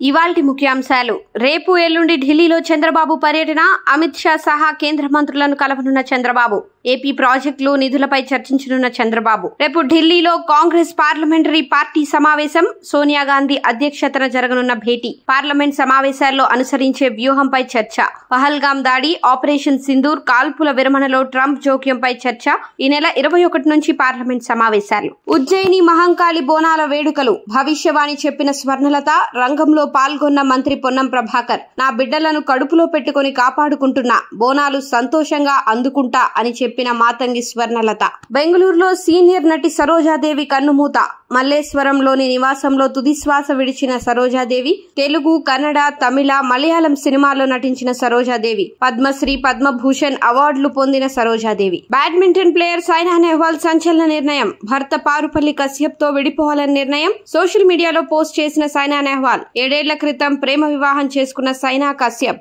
ఇవాల్టి ముఖ్యాంశాలు. రేపు ఎల్లుండి ఢిల్లీలో చంద్రబాబు పర్యటన. అమిత్ షా సహా కేంద్ర మంత్రులను కలవనున్న చంద్రబాబు. ఏపీ ప్రాజెక్టులు నిధులపై చర్చించనున్న చంద్రబాబు. రేపు ఢిల్లీలో కాంగ్రెస్ పార్లమెంటరీ పార్టీ సమావేశం. సోనియా గాంధీ అధ్యక్షతన జరగనున్న భేటీ. పార్లమెంట్ సమావేశాల్లో అనుసరించే వ్యూహంపై చర్చ. పహల్గాం దాడి, ఆపరేషన్ సింధూర్, కాల్పుల విరమణలో ట్రంప్ జోక్యంపై చర్చ. ఈ నెల 21 నుంచి పార్లమెంట్ సమావేశాలు. ఉజ్జయిని మహంకాళి బోనాల వేడుకలు. భవిష్యవాణి చెప్పిన స్వర్ణలత. రంగంలో పాల్గొన్న మంత్రి పొన్నం ప్రభాకర్. నా బిడ్డలను కడుపులో పెట్టుకుని కాపాడుకుంటున్నా, బోనాలు సంతోషంగా అందుకుంటా అని చెప్పిన మాతంగి స్వర్ణలత. బెంగళూరులో సీనియర్ నటి సరోజాదేవి కన్నుమూత. మల్లేశ్వరంలోని నివాసంలో తుదిశ్వాస విడిచిన సరోజాదేవి. తెలుగు, కన్నడ, తమిళ, మలయాళం సినిమాల్లో నటించిన సరోజాదేవి. పద్మశ్రీ, పద్మభూషణ్ అవార్డులు పొందిన సరోజాదేవి. బ్యాడ్మింటన్ ప్లేయర్ సైనా నెహ్వాల్ సంచలన నిర్ణయం. భర్త పారుపల్లి కశ్యప్ తో విడిపోవాలని నిర్ణయం. సోషల్ మీడియాలో పోస్ట్ చేసిన సైనా నెహ్వాల్. 7 ఏళ్ల క్రితం ప్రేమ వివాహం చేసుకున్న సైనా కశ్యప్.